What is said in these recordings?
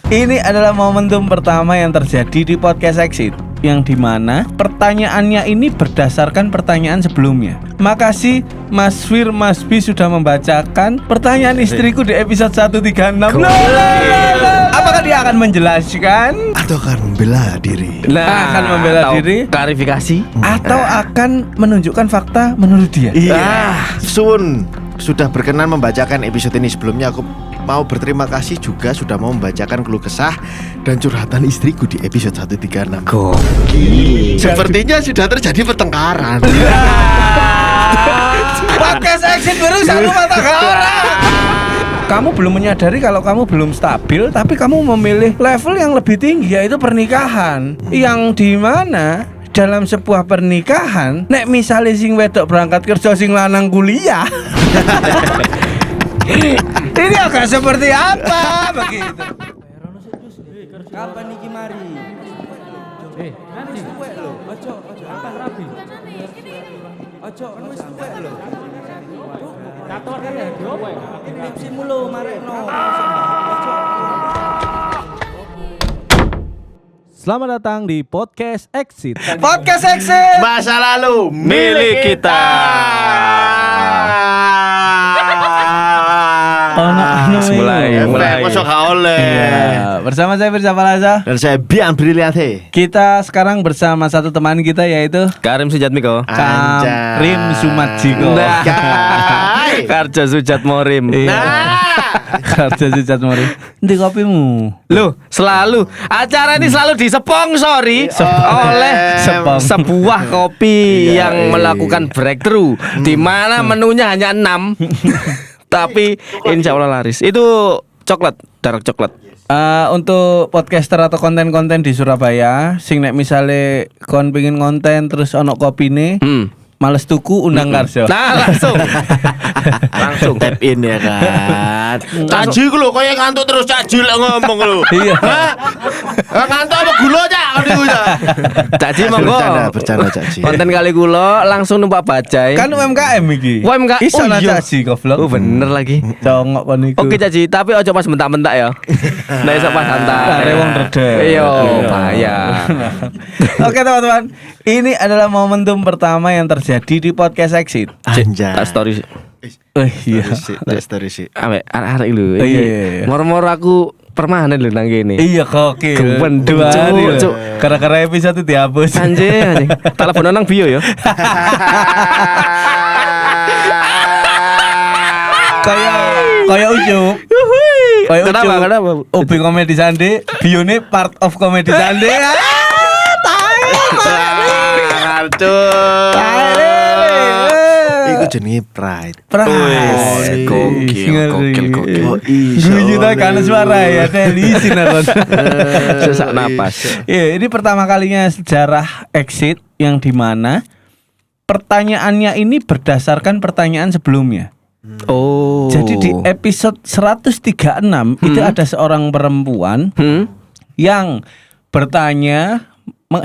Ini adalah momentum pertama yang terjadi di podcast Exit, yang dimana pertanyaannya ini berdasarkan pertanyaan sebelumnya. Makasih Mas Fir, Mas B sudah membacakan pertanyaan istriku di episode 136. Apakah dia akan menjelaskan atau akan membela diri? Akan membela diri, klarifikasi, atau akan menunjukkan fakta menurut dia? Sun sudah berkenan membacakan episode ini. Sebelumnya aku mau berterima kasih juga sudah mau membacakan keluh kesah dan curhatan istriku di episode 136. Sepertinya sudah terjadi pertengkaran. Podcast Exit baru satu mata orang. Kamu belum menyadari kalau kamu belum stabil, tapi kamu memilih level yang lebih tinggi, yaitu pernikahan. Yang dimana dalam sebuah pernikahan, nek misalnya sing wedok berangkat kerja, sing lanang kuliah. Ini agak seperti apa begitu? Kapan iki mari? Nanti suwe lho. Ojo angkat rabi. Ojo wis suwe lho. Kator kan ya diopo? Tipsimu lho marekno. Selamat datang di Podcast Exit. Podcast Exit. Masa lalu milik kita. Mulai. Masuk gak oleh. Iya, bersama saya Firza Palaza Dan saya Bian Briliante. Kita sekarang bersama satu teman kita, yaitu Karim Sujatmiko. Karim Sumatjiko. Karja Sujat Morim. Karja Sujat Morim. Di kopimu. Loh, selalu acara ini selalu disponsori oleh sebuah kopi yang melakukan breakthrough di mana menunya hanya 6 tapi insya Allah laris. Itu coklat, dark coklat. Untuk podcaster atau konten-konten di Surabaya, sing nek misale kon pengin konten terus ono kopine, males tuku, undang Karjo. Nah, langsung Tap in ya kan. Caji ku lho koyo ngantuk terus caji lek ngomong lho. Iya. Ngantuk apa gula cak niku ya. Caji monggo. Bercanda caji. Konten kali kula langsung numpak bajai. Kan UMKM iki. UMKM. Iso lah Caji goblok. Oh bener lagi. Congok kon iku. Oke Caji, tapi ojo pas bentak-bentak ya. Nek iso pas santai. Are wong reda. Iya, bahaya. Oke teman-teman, ini adalah momentum pertama yang terjadi di Podcast Exit. Anjay. Tak story. Iya. Story sih. Ambek arek-arek lho. Iya. Moro-moro aku permanen lho nang kene. Iya kokil. Kebendung, Dua hari Cuk, lho. Cuk. Gara-gara episode dihapus. Anjing. Telepon nang bio ya. Kayak Ucup. Kayak Kenapa? Ubi Komedi Sande, bione part of Komedi Sande. Iku jenenge Pride. Gokil. Guyu ta kan suara ya teli sinaron. Sesak napas. Iya, ini pertama kalinya sejarah Exit yang dimana pertanyaannya ini berdasarkan pertanyaan sebelumnya. Oh. Jadi di episode 136 itu ada seorang perempuan yang bertanya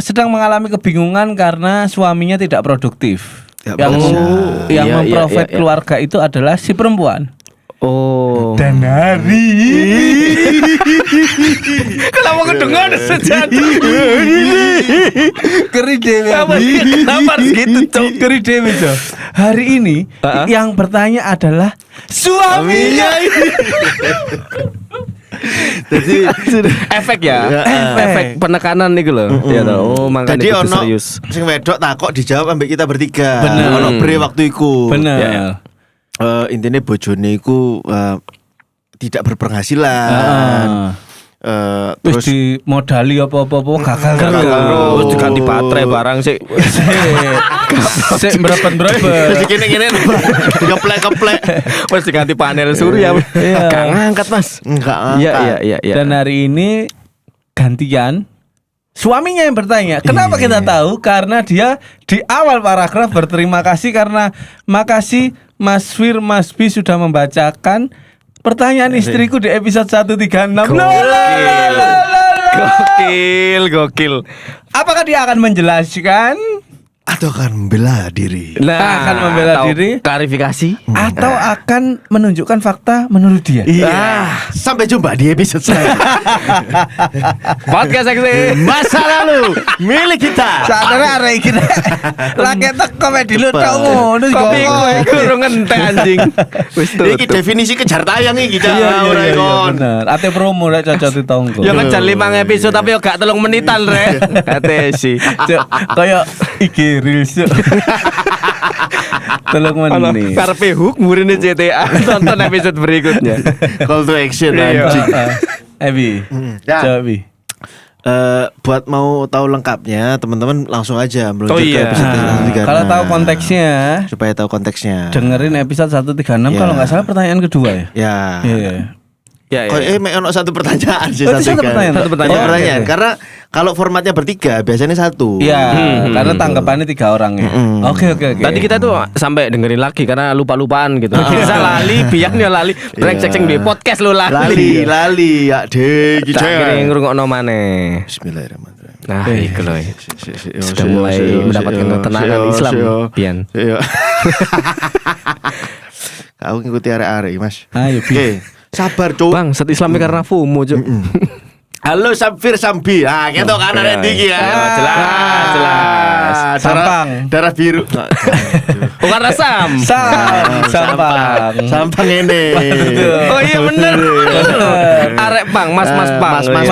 sedang mengalami kebingungan karena suaminya tidak produktif. Yang memprovide keluarga itu adalah si perempuan. Oh. Dan hari Kenapa kedengar sejati? Keride Kenapa harus gitu, Cok? Keride Cok. Hari ini yang bertanya adalah suaminya. Jadi efek ya, efek penekanan nih lho. Ya toh. Oh, makanya jadi itu ono serius. sing wedok takok dijawab ambek kita bertiga. Bener. Ono bre waktu iku. Bener. Ya. Intinya bojone iku tidak berpenghasilan. Terus dimodali apa-apa gagal Terus diganti baterai barang sih. Sik berapa-berapa. Terus gini-gini keplek-keplek. Terus diganti panel surya. Gak ngangkat, Mas. Enggak. Iya. Dan hari ini gantian suaminya yang bertanya. Kenapa kita tahu? Karena dia di awal paragraf berterima kasih karena makasih Mas Fir, Mas B sudah membacakan pertanyaan istriku di episode 136. Gokil. Apakah dia akan menjelaskan atau akan membela diri? Akan membela atau diri. klarifikasi. Atau akan menunjukkan fakta menurut dia. Iya. Sampai jumpa di episode selanjutnya. Podcast seksi Masa lalu milik kita. Sadar arek iki. Lagi teko mek diluk tok ngono kopi kowe kurang ngentek anjing. Wis Iki tutup. definisi kejar tayang iki Cak. Iya Ora ikon. bener. Ate promo rek cocok ditonggo. Ya ngejar 5 episode tapi yo gak 3 menitan rek. Ate sih. Kayak iki reels. Telung menit. Karpe hook murine CTA. Tonton episode berikutnya. Call to action Iya. anjing. Ebi. Ya. Coba Bi. Buat mau tahu lengkapnya teman-teman langsung aja meluncur Oh ke iya. episode 136. Kalau tahu konteksnya, supaya tahu konteksnya. dengerin episode 136 Ya. kalau nggak salah pertanyaan kedua ya. Ya. Iya. Ya Kok mek ono satu pertanyaan sih Oh, itu satu kan. pertanyaan. Satu pertanyaan. Satu Oh, pertanyaan. oke. Karena kalau formatnya bertiga biasanya satu. Iya, karena tanggapannya 3 orang ya. Oke. Tadi kita tuh sampai dengerin lagi karena lupa-lupaan gitu. Bisa lali, biar ya lali. Brengsek sing di podcast lu lali. Lali ya deh iki Tak kira Cek. ngrungokno maneh. Bismillahirrahmanirrahim. Nah, iku lho. Sudah Yo, mulai yo, mendapatkan yo, ketenangan yo, Islam, yo. Pian. Iya. Aku ngikuti arek-arek, Mas. Ayo, Bi. Oke, sabar, Cuk. Bang, set Islami karena FOMO, Cuk. Halo Samfir Sambi. Ah, ketok kan arek iki ya. Jelas. Sampang. Darah biru. Bukan rasam. Sampang. Sampang ini. Oh iya bener. Arek Bang, Mas Pang. Mas Pang.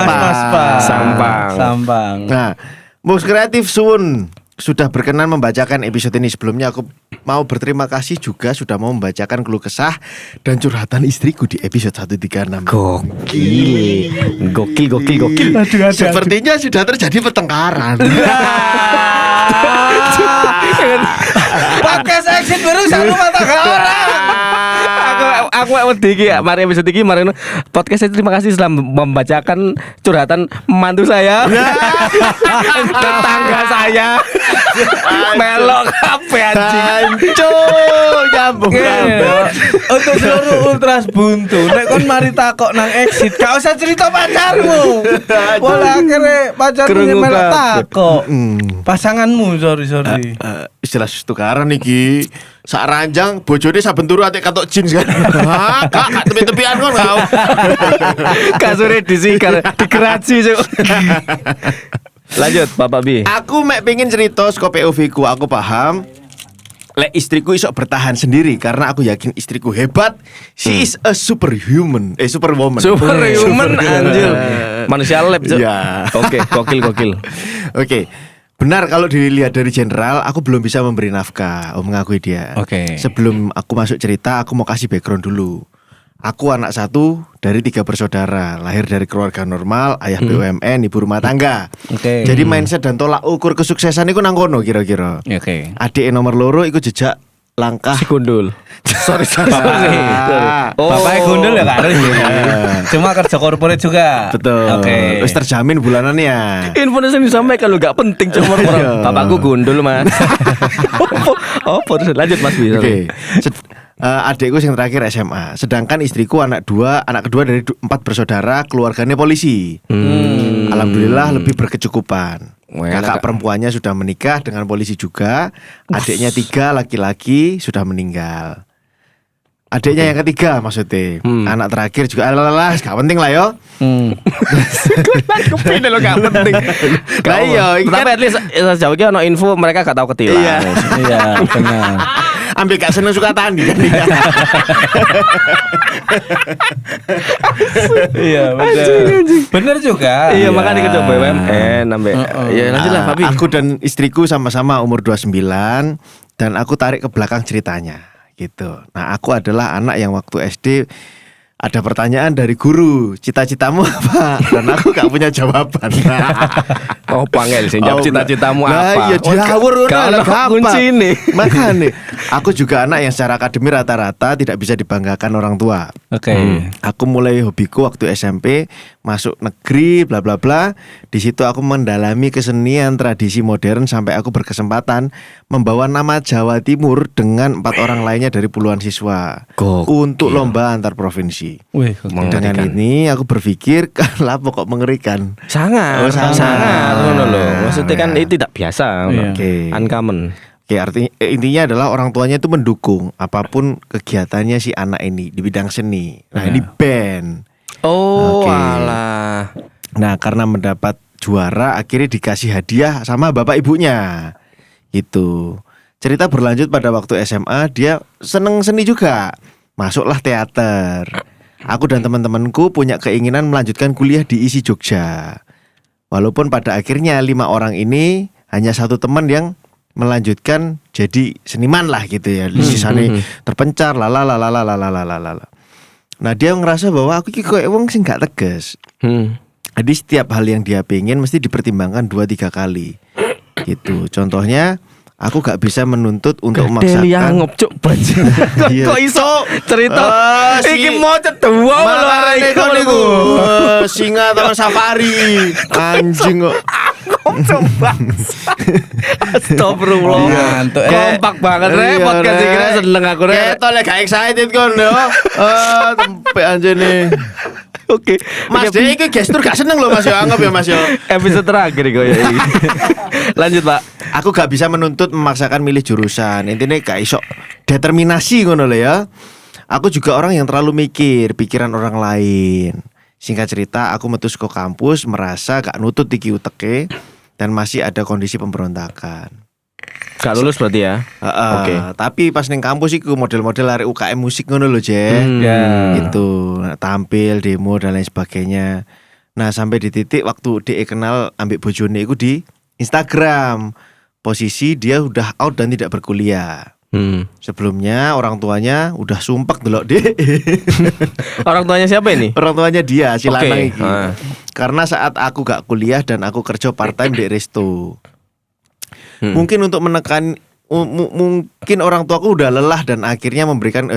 Sampang. Sampang. Nah, Mus Kreatif Suwun sudah berkenan membacakan episode ini. Sebelumnya aku mau berterima kasih juga sudah mau membacakan keluh kesah dan curhatan istriku di episode 136. Gokil. Sepertinya sudah terjadi pertengkaran. Podcast exit baru satu mata orang. Aku wedi iki ya, mari episode iki mari podcast saya terima kasih sudah membacakan curhatan mantu saya. Tetangga saya. Melok kabeh anjing. Hancur, nyambung kabeh. Untuk seluruh ultras buntu, nek kon mari takok nang exit, gak usah cerita pacarmu. Wala akhirnya pacarmu Krungu melok kabeh. takok. Pasanganmu, sorry. Istilah tukaran iki. Sak ranjang bojone saben turu atik katok jeans kan. Kak tepi-tepian kon kau. Kasure disikar, digeraji, Cuk. Lanjut, Bapak Bi. Aku mek pengen cerita saka POV ku, aku paham. Lek istriku iso bertahan sendiri karena aku yakin istriku hebat. She is a superhuman, superwoman. Superhuman anjir. Manusia lab, Cuk. Iya. Oke, gokil. Oke. Benar kalau dilihat dari general, aku belum bisa memberi nafkah. Mengakui dia. Oke. Sebelum aku masuk cerita, aku mau kasih background dulu. Aku anak satu dari 3 bersaudara, lahir dari keluarga normal, ayah BUMN, ibu rumah tangga. Oke. Jadi mindset dan tolak ukur kesuksesan itu nang kono kira-kira. Oke. Adik nomor loro iku jejak langkah. Si gundul. Sorry. Bapaknya gundul ya kan? Cuma kerja korporat juga. Betul. Oke. Wis terjamin bulanannya. Informasi yang disampaikan lu gak penting cuma orang. Bapakku gundul, Mas. Terus lanjut Mas Bi. Oke. Adikku yang terakhir SMA. Sedangkan istriku anak kedua dari 4 bersaudara, keluarganya polisi. Alhamdulillah lebih berkecukupan. Kakak perempuannya sudah menikah dengan polisi juga. Adiknya 3 laki-laki sudah meninggal. Adiknya yang ketiga maksudnya. Anak terakhir juga alalah, gak penting lah yo. Kepin lo gak penting. Lah iya, Tapi at least sejauh ini ono info mereka gak tahu ketilang. Iya. Iya, benar. Ambil gak seneng suka tani kan. Iya, benar. Benar juga. Iya, makanya kita BUMN sampai. Ya lanjutlah Fabi. Aku dan istriku sama-sama umur 29 dan aku tarik ke belakang ceritanya gitu. Nah, aku adalah anak yang waktu SD ada pertanyaan dari guru, cita-citamu apa? Dan aku gak punya jawaban. Oh, pangel sih jawab cita-citamu Lah apa? iya diawur Kalau kunci ini. Makanya aku juga anak yang secara akademik rata-rata tidak bisa dibanggakan orang tua. Oke. Aku mulai hobiku waktu SMP, masuk negeri bla bla bla. Di situ aku mendalami kesenian tradisi modern sampai aku berkesempatan membawa nama Jawa Timur dengan 4 orang lainnya dari puluhan siswa untuk lomba antar provinsi. Wih, Dengan ini aku berpikir lah pokok mengerikan. Sangat. ngono lho. Maksudnya kan itu tidak biasa. Iya. Oke. Uncommon. Oke, artinya intinya adalah orang tuanya itu mendukung apapun kegiatannya si anak ini di bidang seni. Nah, ini band. Oh, Oke. alah. Nah, karena mendapat juara akhirnya dikasih hadiah sama bapak ibunya. Gitu. Cerita berlanjut pada waktu SMA, dia seneng seni juga. Masuklah teater. Aku dan teman-temanku punya keinginan melanjutkan kuliah di ISI Jogja. Walaupun pada akhirnya 5 orang ini hanya satu teman yang melanjutkan jadi seniman lah gitu ya. Sisanya terpencar lala. Nah, dia ngerasa bahwa aku iki koyo wong sing gak tegas. Jadi setiap hal yang dia pengen mesti dipertimbangkan 2-3 kali. Gitu. Contohnya, aku gak bisa menuntut untuk memaksakan. ngop cuk bajing. Iya. Kok iso cerita si- iki mau cedua Malah iku niku singa taman safari. Anjing kok. coba. Astagfirullah. Iya, ngantuk, Kompak banget Iya, podcast iki Rek. seneng aku Rek. Ketok lek gak excited kon yo. Tempe anjene. Oke. Mas Dek iki gestur gak seneng loh Mas yo, anggap ya Mas yo. Episode terakhir kok ya ini. Lanjut, Pak. Aku gak bisa menuntut memaksakan milih jurusan. Intinya gak iso determinasi ngono lho ya. Aku juga orang yang terlalu mikir pikiran orang lain. Singkat cerita, aku metu ke kampus merasa gak nutut iki uteke dan masih ada kondisi pemberontakan. Gak lulus berarti ya? Oke. Tapi pas ning kampus iku model-model arek UKM musik ngono lho, Je. Ya. Gitu, tampil, demo dan lain sebagainya. Nah, sampai di titik waktu DE kenal ambek bojone iku di Instagram. Posisi dia udah out dan tidak berkuliah. Sebelumnya orang tuanya udah sumpek delok DE. Orang tuanya siapa ini? Orang tuanya dia si Oke. lanang iki. Ah. Karena saat aku gak kuliah dan aku kerja part time di resto. Mungkin untuk menekan mungkin orang tuaku udah lelah dan akhirnya memberikan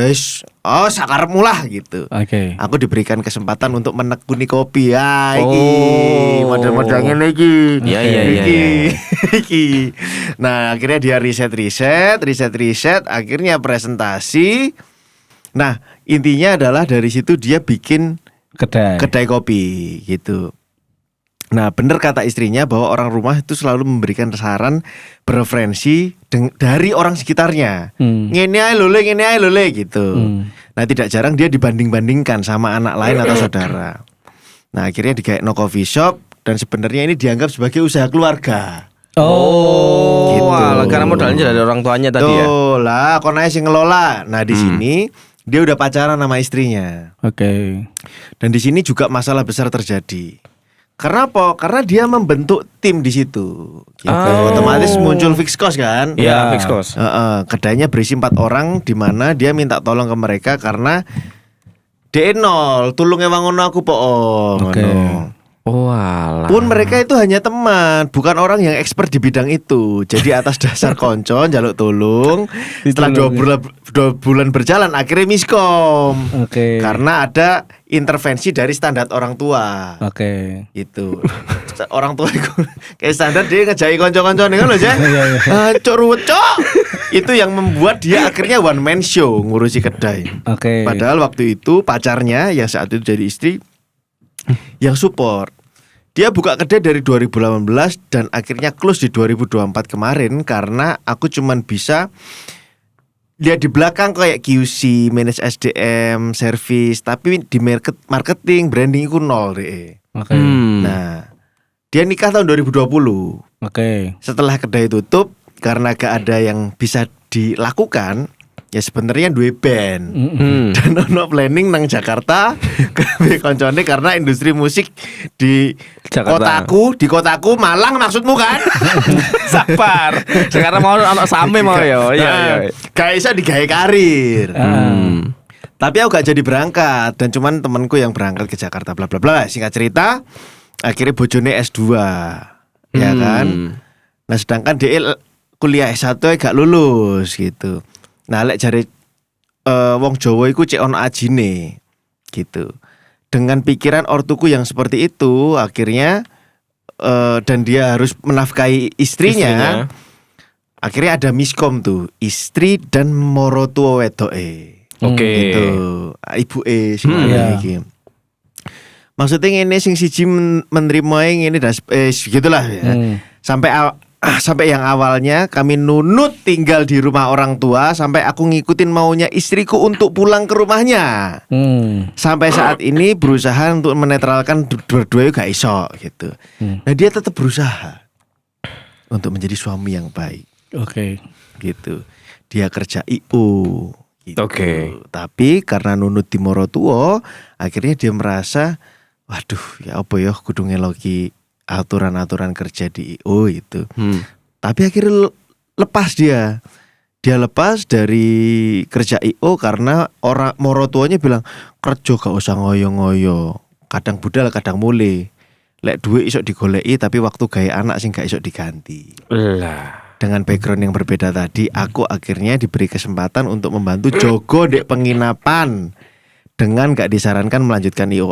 sakarepmu lah gitu. Oke. Aku diberikan kesempatan untuk menekuni kopi. Ya iki Oh. model-modelnya iki. Iya, Iki. Iki. Nah, akhirnya dia riset, akhirnya presentasi. Nah, intinya adalah dari situ dia bikin kedai kopi gitu. Nah, bener kata istrinya bahwa orang rumah itu selalu memberikan saran preferensi dari orang sekitarnya. Ngene ae lho le gitu. Nah, tidak jarang dia dibanding-bandingkan sama anak lain atau saudara. Nah, akhirnya digawe coffee shop dan sebenarnya ini dianggap sebagai usaha keluarga. Oh, Gitu. Wah, karena modalnya dari orang tuanya tadi ya. Tuh lah, kon ae sing ngelola. Nah, di sini dia udah pacaran sama istrinya. Oke. Dan di sini juga masalah besar terjadi. Karena apa? Karena dia membentuk tim di situ. Gitu. Otomatis muncul fixed cost kan? Iya, fixed cost. Kedainya berisi 4 orang, di mana dia minta tolong ke mereka karena DE0 tulung ewang ngono aku po. Oke. Walah. Pun mereka itu hanya teman, bukan orang yang expert di bidang itu. Jadi atas dasar konco njaluk tolong. Setelah 2 bulan berjalan akhirnya miskom. Oke. Karena ada intervensi dari standar orang tua. Oke. Gitu. Orang tua itu kayak standar dia ngejai konco-konco nih kan loh, Cek. Cok ruwet, Cok. Itu yang membuat dia akhirnya one man show ngurusi kedai. Oke. Padahal waktu itu pacarnya yang saat itu jadi istri yang support. Dia buka kedai dari 2018 dan akhirnya close di 2024 kemarin karena aku cuman bisa lihat di belakang kayak QC, manage SDM, service, tapi di marketing, branding itu nol deh. Oke. Nah, dia nikah tahun 2020. Oke. Setelah kedai tutup karena gak ada yang bisa dilakukan, ya sebenarnya duwe band. Dan ono planning nang Jakarta ke koncone karena industri musik di Jakarta. kotaku Malang maksudmu kan? Sabar. Sekarang mau anak same mau ya. Iya. Gak bisa digawe karir. Tapi aku gak jadi berangkat dan cuman temanku yang berangkat ke Jakarta bla bla bla. Singkat cerita, akhirnya bojone S2. Ya kan? Nah, sedangkan dia kuliah S1 gak lulus gitu. Nah, lek jare wong Jawa iku cek ono ajine gitu. Dengan pikiran ortuku yang seperti itu, akhirnya dan dia harus menafkahi istrinya. Akhirnya ada miskom tuh, istri dan morotua wedoke. Oke. Gitu. Ibuke sing iki. Maksudnya ini sing siji menerima ini gitulah ya. Sampai yang awalnya kami nunut tinggal di rumah orang tua sampai aku ngikutin maunya istriku untuk pulang ke rumahnya. Sampai saat ini berusaha untuk menetralkan berdua gak iso gitu. Nah dia tetap berusaha untuk menjadi suami yang baik. Oke. Gitu. Dia kerja IO gitu. Oke. Tapi karena nunut di morotuo, akhirnya dia merasa waduh ya apa ya kudu ngeloki aturan-aturan kerja di IO itu. Tapi akhirnya lepas dia. Dia lepas dari kerja IO karena orang morotuanya bilang kerja gak usah ngoyo-ngoyo. Kadang budal kadang mulai. Lek duit isok digoleki tapi waktu gaya anak sing gak isok diganti. Lah. Dengan background yang berbeda tadi, aku akhirnya diberi kesempatan untuk membantu jogo dek penginapan. Dengan gak disarankan melanjutkan IO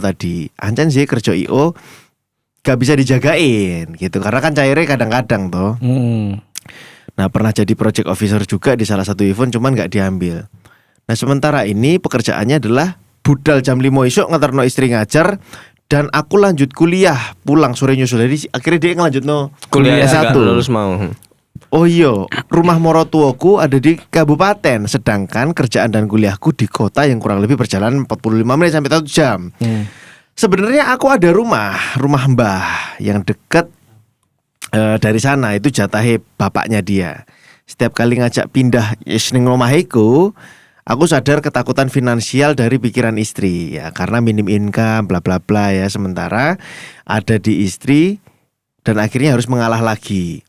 tadi. Ancen sih kerja IO gak bisa dijagain gitu. Karena kan cairnya kadang-kadang toh. Nah pernah jadi project officer juga di salah satu event cuman gak diambil. Nah sementara ini pekerjaannya adalah budal jam 5 esok ngeterno istri ngajar. Dan aku lanjut kuliah pulang sore nyusul. Jadi akhirnya dia ngelanjut Kuliah S1. lulus mau. Oh iya, rumah morotuoku ada di kabupaten, sedangkan kerjaan dan kuliahku di kota yang kurang lebih berjalan 45 menit sampai 1 jam. Sebenarnya aku ada rumah mbah yang deket dari sana, itu jatahe bapaknya dia. Setiap kali ngajak pindah ning omaheku, aku sadar ketakutan finansial dari pikiran istri ya, karena minim income bla bla bla ya, sementara ada di istri dan akhirnya harus mengalah lagi.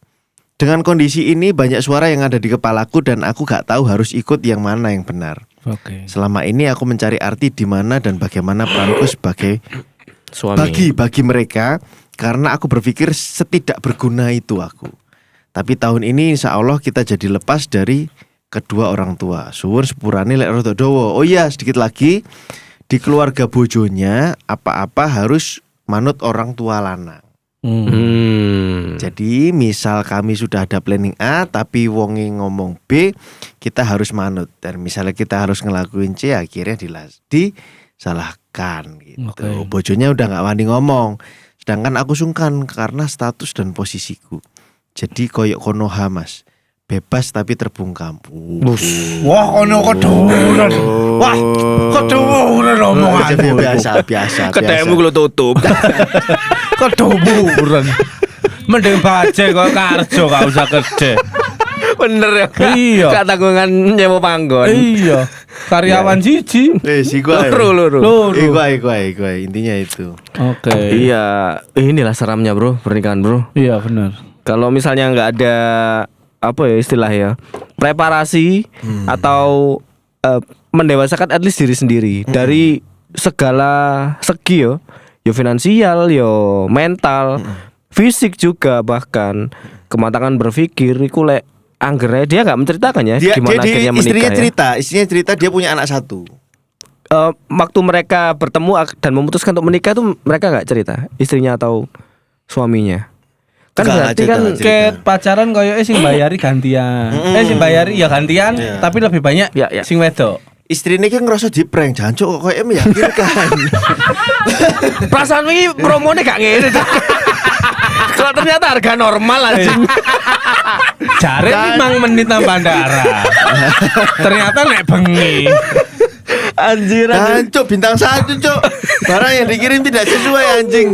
Dengan kondisi ini banyak suara yang ada di kepalaku dan aku gak tahu harus ikut yang mana yang benar. Oke. Selama ini aku mencari arti di mana dan bagaimana peranku sebagai Suami. bagi mereka, karena aku berpikir setidak berguna itu aku. Tapi tahun ini insya Allah kita jadi lepas dari kedua orang tua. Suwun sepurane lek rada dawa. Oh iya, sedikit lagi, di keluarga bojonya apa-apa harus manut orang tua lanang. Jadi misal kami sudah ada planning A tapi wonge ngomong B, kita harus manut. Dan misalnya kita harus ngelakuin C, akhirnya disalahkan gitu. Okay. Bojonya udah gak wani ngomong. Sedangkan aku sungkan karena status dan posisiku. Jadi koyok Konoha mas, bebas tapi terbungkam. Wah, ono keduren. Wah, keduren omongan. Biasa. Ketemu kalau tutup. Keduren. Mending baje kok karjo gak usah gede. Bener ya. Iya. Gak tanggungan nyewa panggon. Iya. Karyawan siji. Loro. Iku intinya itu. Oke. Iya, inilah seramnya bro, pernikahan bro. Iya benar. Kalau misalnya nggak ada apa ya istilah ya, preparasi atau mendewasakan at least diri sendiri dari segala segi yo finansial, yo mental, fisik juga, bahkan kematangan berpikir. Iku lek anggere dia nggak menceritakan ya gimana akhirnya menikah. Istrinya cerita dia punya anak 1. Waktu mereka bertemu dan memutuskan untuk menikah tuh mereka nggak cerita istrinya atau suaminya. Kan berarti kan kayak pacaran koyo sing bayari gantian. Sing bayari ya gantian, tapi lebih banyak sing wedok. Istrinya kan ngerasa di-prank, jancuk kok kayak meyakinkan. Perasaan ini promone gak ngene. Kalau ternyata harga normal aja. Jare 5 menit nang bandara. Ternyata nek bengi. Anjir. Jancuk bintang 1, Cuk. Barang yang dikirim tidak sesuai anjing.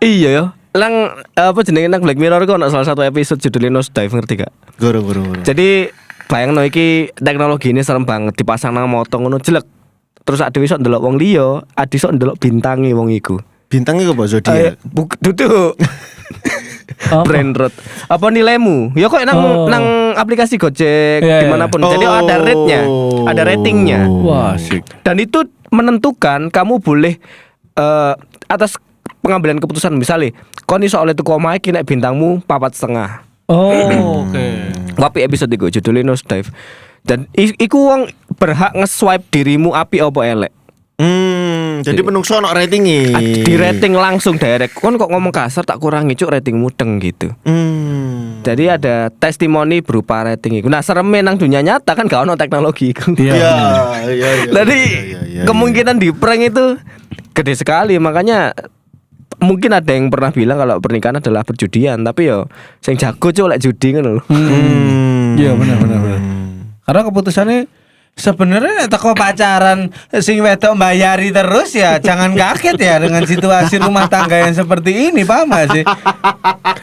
Iya ya. Lang apa jenenge nang Black Mirror kok ana salah satu episode judulnya Nose Dive, ngerti gak? Guru. Jadi bayangno iki teknologi ini serem banget, dipasang nang moto ngono jelek. Terus ade iso ndelok wong liya, ade iso ndelok bintange wong iku. Bintangnya kok zodiak. Duduk. Brand road. Apa nilaimu? Ya kok nang aplikasi Gojek dimanapun. Jadi ada rate-nya, ada ratingnya. Wah, asik. Dan itu menentukan kamu boleh atas pengambilan keputusan. Misalnya kon iso oleh tuku omahe ki nek bintangmu 4,5. Oh, oke. Wapi episode iku judulnya Nose Dive. Dan iku wong berhak nge-swipe dirimu api apa elek. Jadi menungso ono ratingi. Di rating langsung direct. Kon kok ngomong kasar tak kurangi cuk ratingmu deng gitu. Jadi ada testimoni berupa rating iku. Nah, sereme nang dunia nyata kan gak ono teknologi iku. Iya. Jadi kemungkinan di prank itu gede sekali. Makanya mungkin ada yang pernah bilang kalau pernikahan adalah perjudian, tapi yo sing jago cuk lek judi ngono lho. Iya benar. Karena keputusannya sebenarnya teko pacaran sing wedok bayari terus ya jangan kaget ya dengan situasi rumah tangga yang seperti ini, paham gak sih?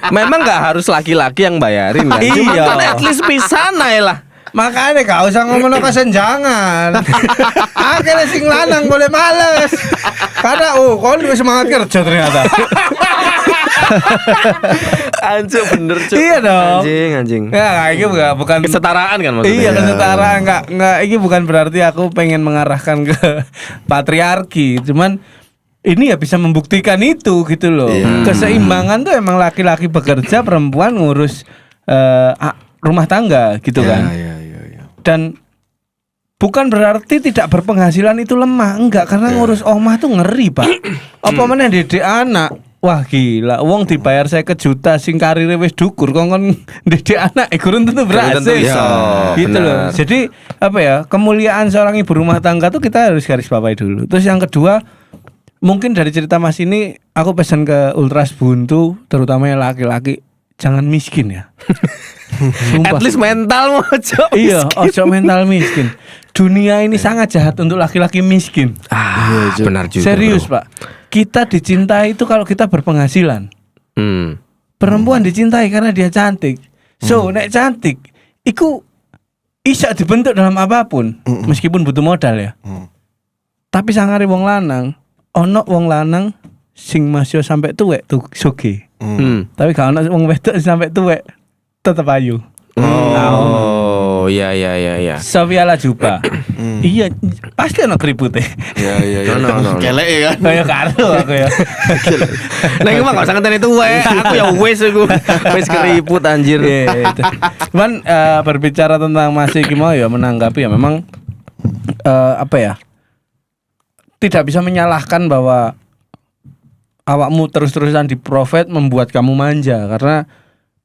Memang nggak harus laki-laki yang bayarin kan. Cuma Iya. kan at least pisan ae lah. Makanya gak usah ngomong kesenjangan. Akhirnya sing lanang boleh males. Karena kon juga semangat kerja ternyata. Anjir bener cuk. Iya dong. Anjing. Ya, ini bukan Kesetaraan kan maksudnya. Iya, kesetaraan enggak ini bukan berarti aku pengen mengarahkan ke patriarki, cuman ini ya bisa membuktikan itu gitu loh. Keseimbangan tuh emang laki-laki bekerja, perempuan ngurus rumah tangga gitu kan. Iya. Dan bukan berarti tidak berpenghasilan itu lemah, enggak, karena ngurus omah tuh ngeri, Pak. Apa meneh didik anak. Wah gila, wong dibayar 50 juta sing karire wis dukur kon didik anak kurang tentu berhasil. Gitu benar. loh. Jadi apa ya, kemuliaan seorang ibu rumah tangga tuh kita harus garis bawahi dulu. Terus yang kedua, mungkin dari cerita Mas ini aku pesan ke Ultras Buntu, terutama yang laki-laki, jangan miskin ya. Sumpah. At least mental ojo. Iya, ojo mental miskin. Dunia ini sangat jahat untuk laki-laki miskin. Benar juga. Serius, Pak. Kita dicintai itu kalau kita berpenghasilan. Perempuan dicintai karena dia cantik. So, nek cantik, iku bisa dibentuk dalam apapun, meskipun butuh modal ya. Tapi sangare wong lanang, ono wong lanang sing masih sampai tuwek tuh soge. Tapi kalau ono wong wedok sampai tuwek tetap ayu. Oh, iya. Sofia Lajuba. Iya, pasti ono keripute. Iya. Kelek ya kan. Kayak karo aku ya. Nah, ini mah gak usah ngenteni tuwe. Aku ya wis iku. Wis keriput anjir. Iya, itu. Cuman berbicara tentang Mas Iki mau ya menanggapi ya memang apa ya? Tidak bisa menyalahkan bahwa awakmu terus-terusan di-profit membuat kamu manja, karena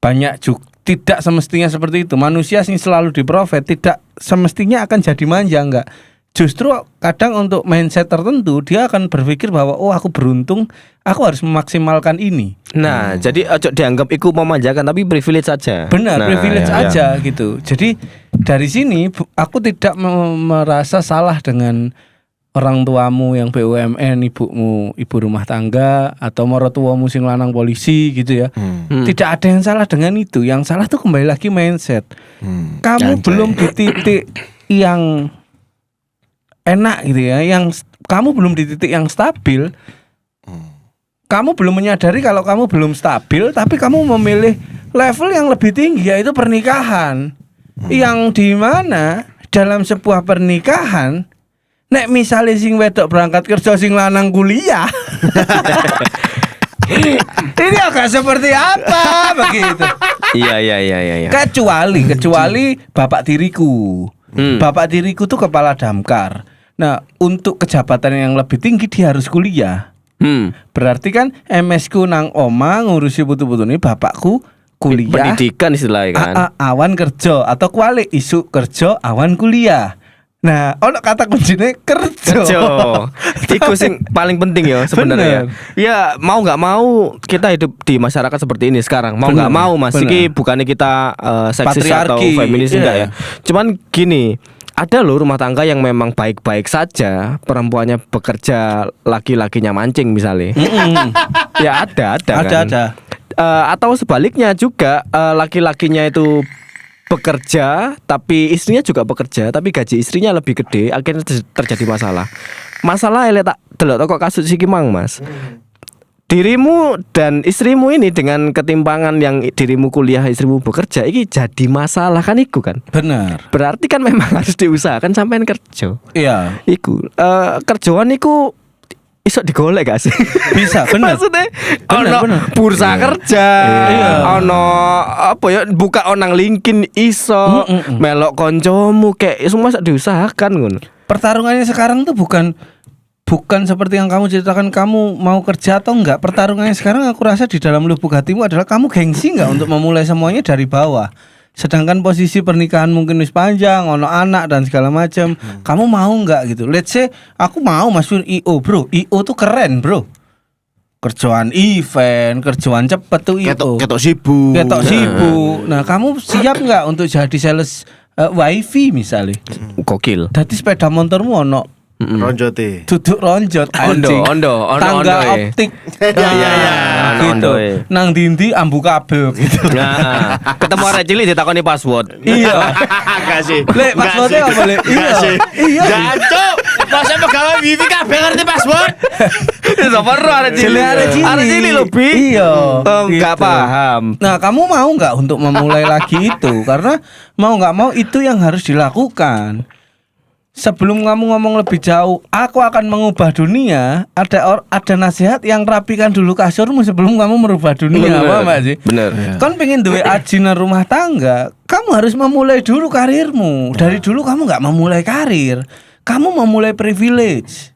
banyak juga tidak semestinya seperti itu. Manusia sing selalu di-profit tidak semestinya akan jadi manja, enggak. Justru kadang untuk mindset tertentu dia akan berpikir bahwa oh aku beruntung, aku harus memaksimalkan ini. Nah, jadi ojo dianggap iku memanjakan tapi privilege saja. Benar, nah, privilege ya. aja gitu. Jadi dari sini aku tidak merasa salah dengan orang tuamu yang BUMN, ibumu ibu rumah tangga, atau mertuamu sing lanang polisi gitu ya. Tidak ada yang salah dengan itu. Yang salah tuh kembali lagi mindset. Kamu belum di titik yang enak gitu ya, yang kamu belum di titik yang stabil. Kamu belum menyadari kalau kamu belum stabil, tapi kamu memilih level yang lebih tinggi, yaitu pernikahan. Yang dimana dalam sebuah pernikahan, nek misalnya sing wedok berangkat kerja, sing lanang kuliah, ini agak seperti apa begitu? Iya. Kecuali bapak tiriku. Bapak tiriku tuh kepala damkar. Nah, untuk kejabatan yang lebih tinggi dia harus kuliah. Berarti kan MS ku nang oma ngurusi putu-putu ini, bapakku kuliah. Pendidikan istilahnya kan. Awan kerja atau kualik isu kerja awan kuliah. Nah, ono kata kuncinya kerja. Iku sing paling penting ya sebenarnya. Ya mau nggak mau kita hidup di masyarakat seperti ini sekarang. Mau nggak mau Mas, iki bukannya kita seksis atau feminis enggak ya. Cuman gini, ada loh rumah tangga yang memang baik-baik saja, perempuannya bekerja, laki-lakinya mancing misalnya. Ya ada kan. Atau sebaliknya juga laki-lakinya itu bekerja tapi istrinya juga bekerja tapi gaji istrinya lebih gede, akhirnya terjadi masalah. Masalah ele tak delok kok kasus iki mang Mas. Dirimu dan istrimu ini dengan ketimpangan yang dirimu kuliah, istrimu bekerja, ini jadi masalah kan iku kan? Benar. Berarti kan memang harus diusahakan sampean kerja. Iya. Iku kerjaan iku iso digolek gak sih? Bisa, benar. Maksudnya benar. bursa kerja, ono apa ya, buka onang LinkedIn iso, melok koncomu kayak semua diusahakan ngono. Pertarungannya sekarang tuh bukan bukan seperti yang kamu ceritakan kamu mau kerja atau enggak. Pertarungannya sekarang aku rasa di dalam lubuk hatimu adalah kamu gengsi enggak untuk memulai semuanya dari bawah. Sedangkan posisi pernikahan mungkin wis panjang, ono anak dan segala macam. Kamu mau enggak gitu? Let's say aku mau masukin IO, bro. IO tuh keren, bro. Kerjaan event, kerjaan cepet tuh IO. Ketok sibuk. Nah, kamu siap enggak untuk jadi sales wifi misalnya? Gokil. Dadi sepeda motormu ono Ronjote. duduk ronjot anjing. Ondo tangga ondo, optik. Ono Gitu. ondo. Nang dindi ambu kabel gitu. Nah, ketemu arek cilik ditakoni password. Iya. Enggak sih. Lek passwordnya apa lek? Enggak sih. Iya. Jancuk. Masa pegawai wifi kabeh ngerti password? Itu perlu arek cilik. Arek cilik lho, Bi. Iya. Enggak Gitu. paham. Nah, kamu mau nggak untuk memulai lagi itu? Karena mau nggak mau itu yang harus dilakukan. Sebelum kamu ngomong lebih jauh, aku akan mengubah dunia. Ada nasihat yang rapikan dulu kasurmu sebelum kamu merubah dunia. Apa Mbak sih? Bener. Kan pengen duwe ajinan rumah tangga, kamu harus memulai dulu karirmu. Dari dulu kamu nggak memulai karir, kamu memulai privilege.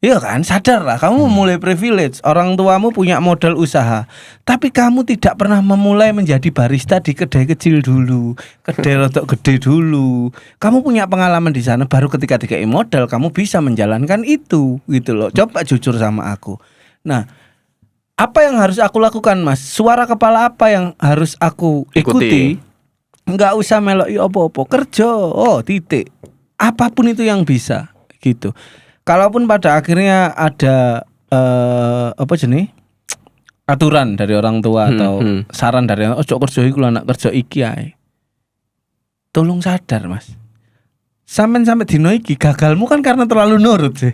Iya kan, sadarlah kamu memulai privilege. Orang tuamu punya modal usaha, tapi kamu tidak pernah memulai menjadi barista di kedai kecil dulu, kedai rotok gede dulu. Kamu punya pengalaman di sana, baru ketika dikasih modal kamu bisa menjalankan itu, gitu loh. Coba jujur sama aku. Nah, apa yang harus aku lakukan, Mas? Suara kepala apa yang harus aku ikuti? Enggak usah meloi opo-opo, kerja, titik. Apapun itu yang bisa, gitu. Kalaupun pada akhirnya ada aturan dari orang tua atau saran dari ojo kerja iku anak kerja iki ae. Tolong sadar, Mas. Sampai dino iki gagalmu kan karena terlalu nurut sih.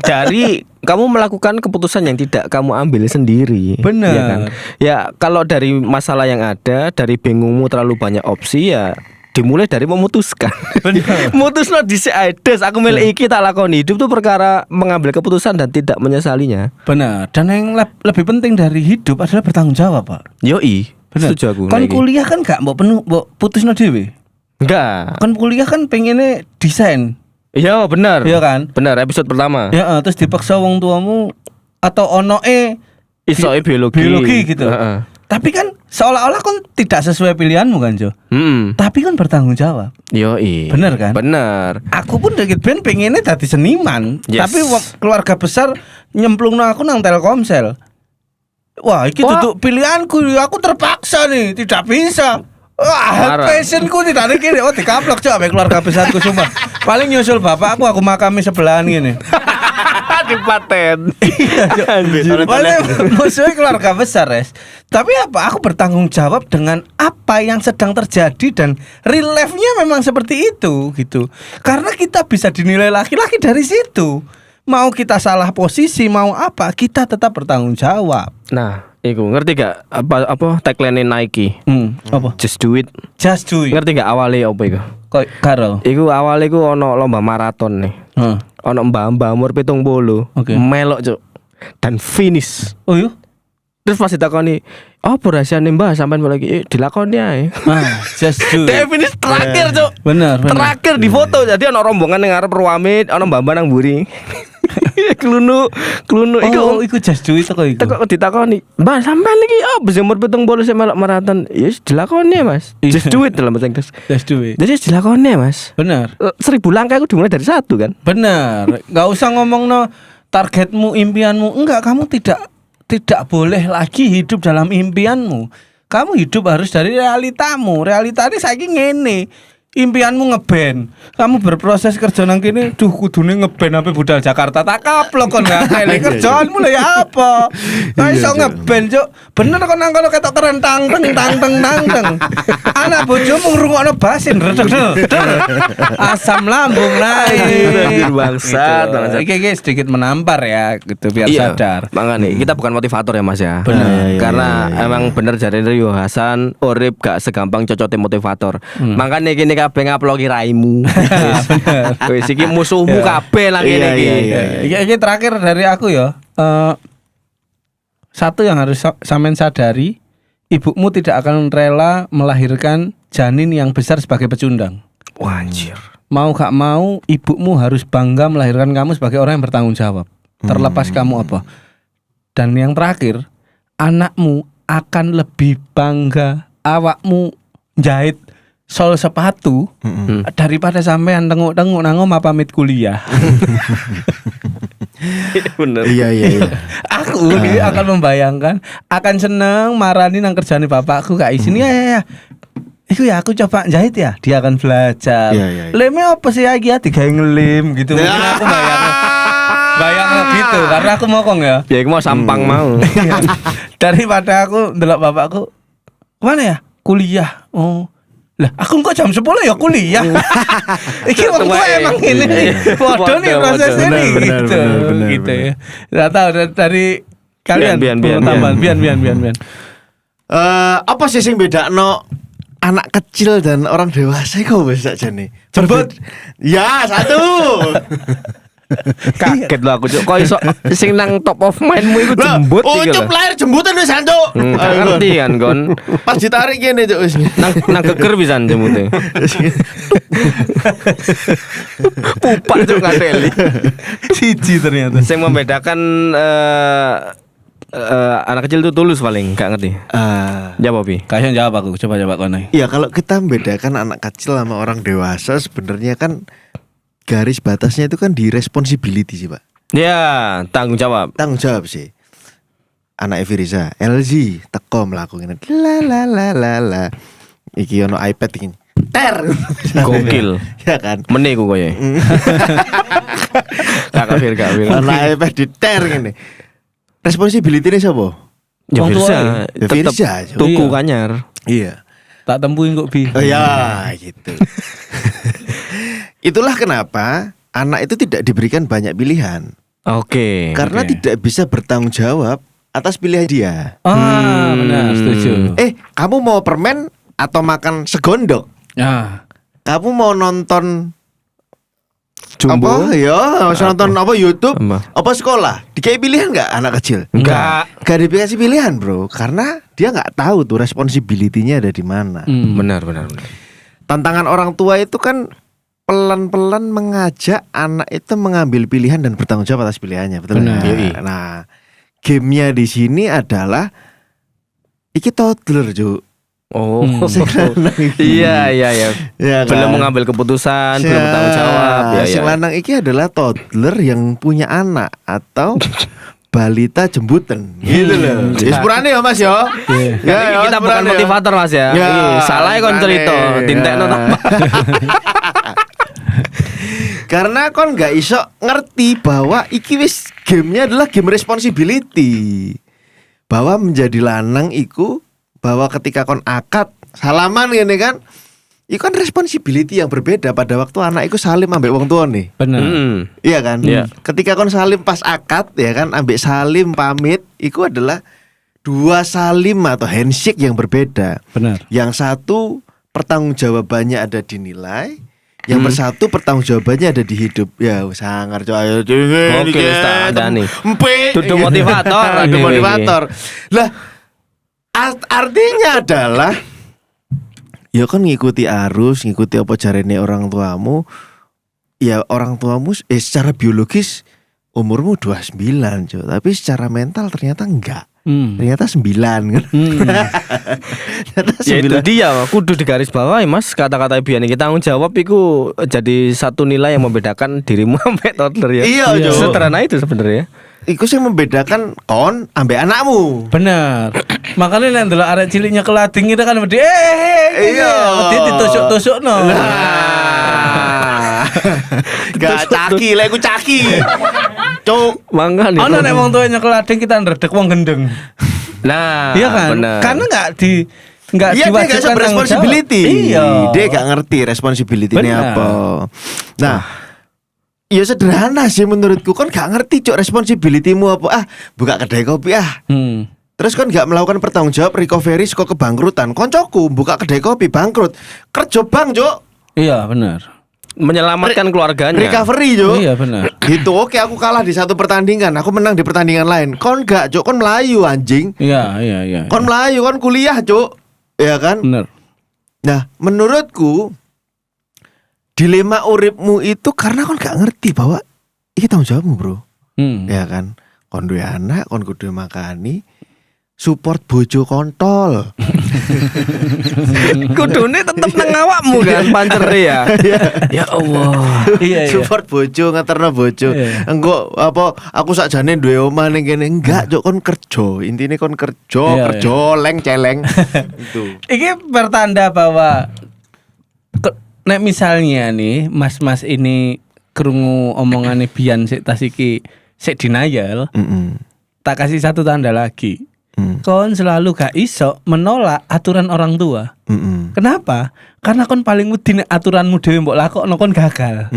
Dari kamu melakukan keputusan yang tidak kamu ambil sendiri. Benar. Ya kan? Ya kalau dari masalah yang ada, dari bingungmu terlalu banyak opsi ya dimulai dari memutuskan. Mutusno dhisik ae, Des, aku milih iki tak lakoni. Hidup tuh perkara mengambil keputusan dan tidak menyesalinya. Benar. Dan yang lebih penting dari hidup adalah bertanggung jawab, Pak. Yoi, Benar. setuju aku. Kan nek iki. kuliah kan gak mbok penuh mbok putusno dhewe. Enggak. Kan kuliah kan pengennya desain. Iya benar. Iya kan? Benar, episode pertama. Ya, terus dipaksa wong tuamu atau onoe Isoe biologi gitu. Tapi kan seolah-olah kan tidak sesuai pilihanmu kan, Jo. Tapi kan bertanggung jawab. Yoi. Bener kan? Bener. Aku pun dari ben pengennya dadi seniman. Yes. Tapi keluarga besar nyemplungno aku nang Telkomsel. Wah, iki duduk pilihanku, aku terpaksa nih, tidak bisa. Wah, Parah. passionku tidak ada gini. Dikaplok coba keluarga besarku sumpah. Paling nyusul bapakku, aku makami sebelahan gini. Dipaten. Boleh musuhnya keluarga besar, Res. Tapi apa? Aku bertanggung jawab dengan apa yang sedang terjadi dan real life-nya memang seperti itu gitu. Karena kita bisa dinilai laki-laki dari situ. Mau kita salah posisi, mau apa, kita tetap bertanggung jawab. Nah, iku ngerti gak apa tagline Nike? Apa? Just do it. Just do it. Ngerti gak awalnya apa iku? Kok karo? Iku awalnya iku ono lomba maraton nih. Ono mbak-mbak umur 70. Oke. Melok, Cuk. Dan finish. Oh iya? Terus pas ditakoni, "Apa rahasiane Mbah sampean lagi dilakoni ae?" Just do Dia it. finish terakhir, Cuk. Benar. Terakhir di foto. Jadi ono rombongan yang ngarep ruame, ono mbak-mbak nang mburi. Klunu Oh, iku just do it kok iku. Kok ditakoni, "Mbak, sampean iki apa sih umur 70 sing melok maraton?" Ya wis dilakoni, Mas. Just do it dalam bahasa Inggris. Just do it. Jadi dilakoni, Mas. Benar. 1000 langkah aku dimulai dari 1 kan. Benar. Gak usah ngomong no targetmu, impianmu. Enggak, kamu tidak boleh lagi hidup dalam impianmu. Kamu hidup harus dari realitamu. Realitanya saiki ngene. Impianmu ngeband, kamu berproses kerja nang kene, kudune ngeband sampai budal Jakarta tak kaplok kon gak kene kerjaan mulai apa? Gak iso ngeband, Cuk. Bener kon nang kono ketok keren tang teng. Anak bojomu ngrungokno basin redeg. Asam lambung naik. Bangsat. Iki sedikit menampar ya, gitu biar sadar. Makanya kita bukan motivator ya, Mas ya. Benar. Karena emang bener jare Rio Hasan, urip gak segampang cocote motivator. Makanya gini kabeh ngaploki raimu. Wis iki musuhmu kabeh lah ngene iki. Iki terakhir dari aku ya. Satu yang harus sampean sadari, ibumu tidak akan rela melahirkan janin yang besar sebagai pecundang. Wah, anjir. mau gak mau ibumu harus bangga melahirkan kamu sebagai orang yang bertanggung jawab. Terlepas kamu apa. Dan yang terakhir, anakmu akan lebih bangga awakmu jahit sol sepatu daripada sampean tengok-tengok nang omah pamit kuliah. Bener. Iya. Aku akan membayangkan, akan seneng marani nang kerjane bapakku gak isini ya. Iku ya aku coba jahit ya, dia akan belajar. Iya. Lemnya apa sih lagi ya? Digawe ngelim gitu. Mungkin aku bayangnya gitu karena aku mokong ya. Ya aku mau sampang mau. Daripada aku ndelok bapakku, "Kemana ya? Kuliah." Oh. Lah, aku kok jam 10 ya kuliah. Iki wong tua emang ini. Waduh nih prosesnya nih gitu. Gitu ya. Enggak tahu dari kalian bian. Apa sih sing bedakno anak kecil dan orang dewasa kok bisa jane? Jembut. Ya, satu. Kaget loh aku, Cuk. Kok iso sing nang top of mindmu iku jembut iki lho. Ucup lahir jembutan wis Cuk. Ngerti kan kon. Pas ditarik ngene Cuk wis. Nang geger pisan jembute. Pupak Cuk ngateli. Siji ternyata. Sing membedakan anak kecil itu tulus paling, gak ngerti. Jawab Pi. Kayaknya jawab aku, coba kono. Ya kalau kita membedakan anak kecil sama orang dewasa sebenarnya kan garis batasnya itu kan di responsibility sih Pak. Ya, tanggung jawab. Tanggung jawab sih. Anak Firiza, LG teko melakukan la. Iki ono iPad iki. Ter. Gokil. Ya kan. Meneh ku koyo. Gak kafir. Anak iPad di ter ngene. Responsibility-ne sapa? Ya Wong tua bisa. ya Firza, Tetep tuku iya. kanyar. Iya. Tak tempuin kok Bi. Oh ya, gitu. Itulah kenapa anak itu tidak diberikan banyak pilihan. Oke. Karena tidak bisa bertanggung jawab atas pilihan dia. Benar, setuju. Kamu mau permen atau makan segondok? Ya. Kamu mau nonton Jumbo? apa? Ya, mau nonton apa YouTube? Apa? Apa sekolah? Dikasih pilihan nggak anak kecil? Enggak. Gak dikasih pilihan, bro. Karena dia nggak tahu tuh responsibility-nya ada di mana. Benar. Tantangan orang tua itu kan pelan-pelan mengajak anak itu mengambil pilihan dan bertanggung jawab atas pilihannya, betul Benar. nggak? Nah, gamenya di sini adalah iki toddler, Juk. Oh. Sekarang Iya. Ya kan? Belum mengambil keputusan, belum bertanggung jawab. Si lanang iki adalah toddler yang punya anak atau balita jembutan gitu loh. Sepurane ya Mas ya. Ya, kita bukan motivator Mas ya. Salah kon cerita, dintekno tak. Karena kon nggak iso ngerti bahwa iki wis gamenya adalah game responsibility. Bahwa menjadi lanang iku, bahwa ketika kon akad salaman gini kan, itu kan responsibility yang berbeda pada waktu anak itu salim ambek wong tua nih. Benar. Iya kan? Iya. Ketika kon salim pas akad ya kan, ambek salim pamit, itu adalah dua salim atau handshake yang berbeda. Benar. Yang satu pertanggungjawabannya ada di nilai, yang bersatu pertanggungjawabannya ada di hidup. Ya sangar coy. Oke, tak ada nih. Dudu motivator, Dudu motivator. Lah artinya adalah ya kan ngikuti arus, ngikuti apa jarene orang tuamu. Ya orang tuamu secara biologis umurmu 29, coy. Tapi secara mental ternyata enggak. Ternyata 9 kan. Ternyata 9. Ya itu dia, kudu digaris bawahi Mas, kata-kata Bian iki tanggung jawab iku jadi satu nilai yang membedakan dirimu sampai toddler ya. Iya, Jo. Sederhana itu sebenarnya. Iku sing membedakan kon ambek anakmu. Benar. Makanya nek ndelok arek ciliknya kelading itu kan mesti Iya. Mesti ditusuk-tusukno. Gak caki, lek ku caki. Cuk. Mangane. Ono nek wong tuanya kelading kita ndredeg wong gendeng. Nah, Iya kan? bener. Karena enggak Iya, dia gak diwajibkan bisa responsibility. Iya. Dia gak ngerti responsibility-nya Benar. apa. Nah, ya sederhana sih menurutku. Kon gak ngerti cuk responsibility-mu apa. Buka kedai kopi Terus kan gak melakukan pertanggungjawab recovery saka kebangkrutan. Koncoku buka kedai kopi bangkrut. Kerja bang cuk. Iya, benar. Menyelamatkan keluarganya. Recovery cuk. Iya, benar. Gitu oke aku kalah di satu pertandingan, aku menang di pertandingan lain. Kon gak cuk, kon melayu anjing. Iya. Kon melayu, kon kuliah cuk. Iya kan? Benar. Nah, menurutku dilema uripmu itu karena kon gak ngerti bahwa iki tanggung jawabmu, Bro. Ya kan? Kon duwe anak, kon kudu makani, support bojo kontol. Kudune tetep nang awakmu kan pancere ya. Ya Allah. Iya. Support bojo, ngeterno bojo. Engko apa aku sakjane duwe omah ning kene enggak, Cuk, kon kerja. Intine kon kerja, leng celeng. Itu. Ini pertanda bahwa nek misalnya nih mas-mas ini krungu omongane Bian sik tas iki sik denial. Tak kasih satu tanda lagi. Kon selalu gak iso menolak aturan orang tua. Kenapa? Karena kon paling wedi nek aturanmu dhewe mbok lakokno kon gagal.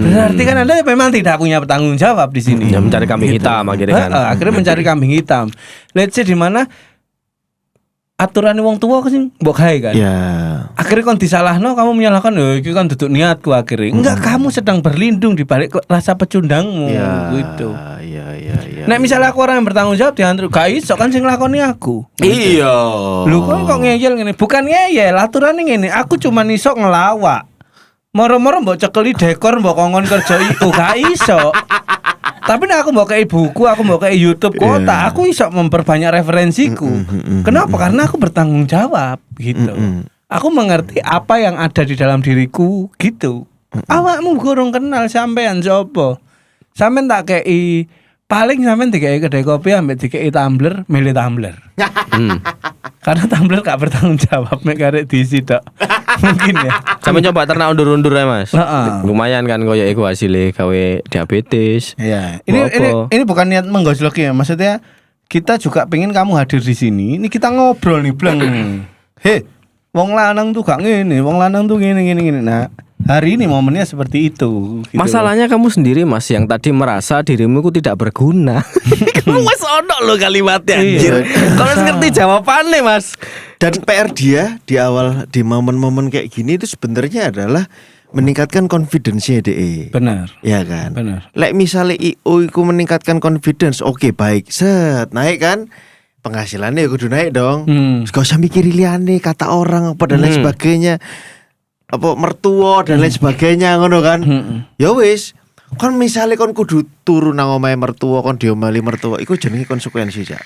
Berarti kan Anda memang tidak punya tanggung jawab di sini. Ya mencari kambing hitam akhirnya kan. Akhirnya mencari kambing hitam. Let's say di mana aturan wong tua sing mbok gawe kan. Ya. Akhirnya kon disalahno, kamu menyalahkan, iki kan duduk niatku akhirnya. Enggak, kamu sedang berlindung di balik rasa pecundangmu gitu. Iya. Nek misalnya aku orang yang bertanggung jawab diantar, gak iso kan sing nglakoni aku. Iya. Lu kok ngeyel ngene? Bukan ngeyel, aturane ngene. Aku cuma iso ngelawak. Moro-moro mbok cekeli dekor mbok kongkon kerja iku gak iso. Tapi nek aku mbok kei buku, aku mbok kei YouTube kota, aku iso memperbanyak referensiku. Kenapa? Karena aku bertanggung jawab gitu. Aku mengerti apa yang ada di dalam diriku gitu. Awakmu gurung kenal sampean sapa? Sampean tak kei paling sampean dikei kedai kopi ambek dikei tumbler, milih tumbler. Karena tumbler gak bertanggung jawab mek karek diisi tok. Mungkin ya. Sampe coba ternak undur-undur ya Mas. Lumayan kan koyo iku hasilnya gawe diabetes. Iya. Ini bukan niat menggosloki ya. Maksudnya kita juga pengen kamu hadir di sini. Ini kita ngobrol nih, Bleng. Hei, wong lanang tuh gak ngene, wong lanang tuh gini. Nah, hari ini momennya seperti itu gitu. Masalahnya kamu sendiri Mas yang tadi merasa dirimu itu tidak berguna. Kamu Mas ono lo kalimatnya anjir. Kalau ngerti jawabannya Mas. Dan PR dia di awal di momen-momen kayak gini itu sebenarnya adalah meningkatkan confidence-nya DE. Benar. Ya kan? Benar. Lek misalnya IO iku meningkatkan confidence, oke baik. Set, naik kan? Penghasilannya ya kudu naik dong. Gak usah mikir liyane kata orang apa dan lain sebagainya. Apa mertua dan lain sebagainya ngono kan. Ya wis, kon misale kon kudu turu nang omahe mertua, kon diomali mertua, iku jenenge konsekuensi jak.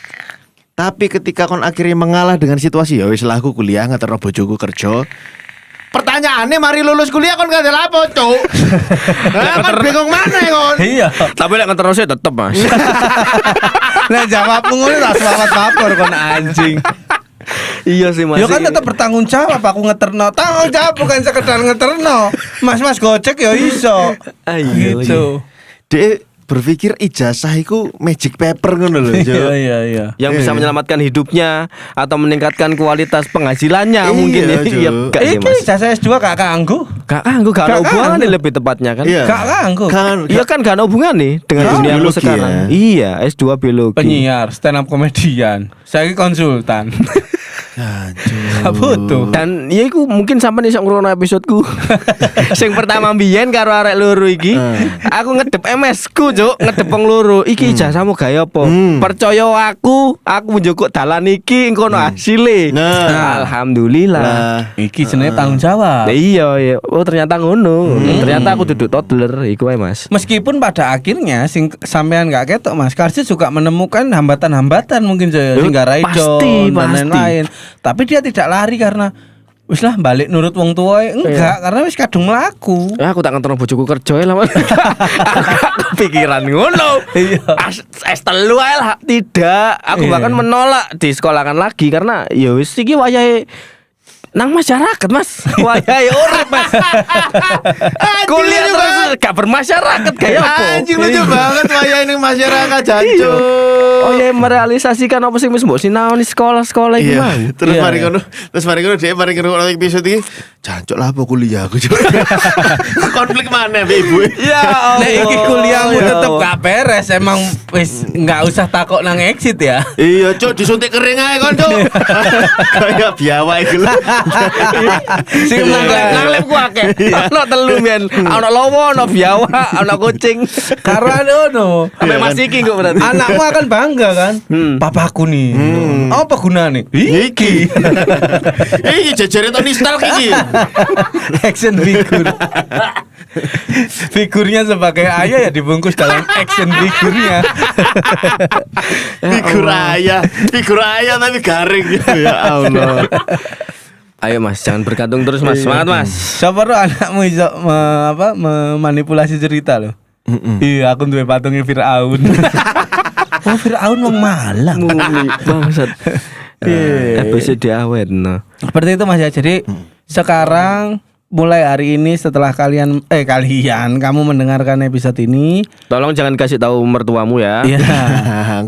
Tapi ketika kon akhirnya mengalah dengan situasi, ya wis lah aku kuliah ngeterno bojoku kerja. Pertanyaannya mari lulus kuliah kon gak ada apa, Cuk. Lah kon bingung mana kon? Iya. Tapi lek ngeterno sih tetep Mas. Lah jawabmu ngono tak selamat vapor kon anjing. Iya sih Mas. Ya kan tetap bertanggung jawab aku ngeterno. Tanggung jawab bukan sekedar ngeterno. Mas Gojek ya iso. Gitu. Dia berpikir ijazah itu magic paper ngono lho, Cuk. Iya. Yang bisa menyelamatkan hidupnya atau meningkatkan kualitas penghasilannya mungkin ya. Iya, Iya, iki ijazah S2 gak kanggo. Gak ada hubungan nih lebih tepatnya kan. Iya. Gak kanggo. Iya kan gak ada hubungan nih dengan dunia aku sekarang. Iya, S2 biologi. Penyiar, stand up komedian. Saya konsultan. Gak butuh. Dan ya iku mungkin sampean iso ngrungokno episodeku. Sing pertama mbiyen karo arek loro iki, aku ngedep MS ku, Cuk, ngedep wong loro. Iki ijazahmu gawe apa? Percaya aku njukuk dalan iki engko ono hasile. Alhamdulillah. Iki jenenge tanggung jawab. Iya. Oh ternyata ngono. Ternyata aku duduk toddler iku ae, Mas. Meskipun pada akhirnya sing sampean gak ketok Mas, Karsis juga menemukan hambatan-hambatan mungkin sing garai dan lain-lain. Tapi dia tidak lari karena wis lah balik nurut wong tua. Enggak, karena wis kadung mlaku. Aku tak ngenterno bojoku kerja lah. Kepikiran ngono. S3 ae lah. Tidak, aku bahkan menolak di sekolahkan lagi karena ya wis iki wayahe nang masyarakat Mas. Wayahe urip Mas. Kuliah terus gak bermasyarakat kayak apa? Anjing lucu banget wayahe ning masyarakat jancuk. Oh ya merealisasikan apa sing wis mbok sinaoni sekolah-sekolah iki mah. Terus mari ngono dhek mari ngono episode iki jancuk lah apa kuliah aku. Konflik mana Ibu? Ya Nek iki kuliahmu tetep gak beres, emang wis enggak usah takok nang exit ya. Iya, Cuk, disuntik kering ae kon, Cuk. Kayak biawak iku lho. Sing nang ku akeh. Ono telu men. Ono lowo, ono biawak, ono kucing. Karena ono. Sampai Mas iki kok berarti. Anakmu akan bangga kan. Papaku nih. Apa gunane? Iki. Iki jejere Tony Stark iki. Action figure. Figurnya sebagai ayah ya dibungkus dalam action figurnya. Figur ayah tapi garing ya Allah. Ayo Mas, jangan bergantung terus Mas. Semangat Mas. Siapa tuh anakmu iso memanipulasi cerita loh. Iya, aku duwe patungnya Firaun. Oh, Firaun wong Malang. Muli bangsat. Episode awet no. Seperti itu Mas ya. Jadi sekarang mulai hari ini setelah kamu mendengarkan episode ini, Tolong jangan kasih tahu mertuamu ya. iya.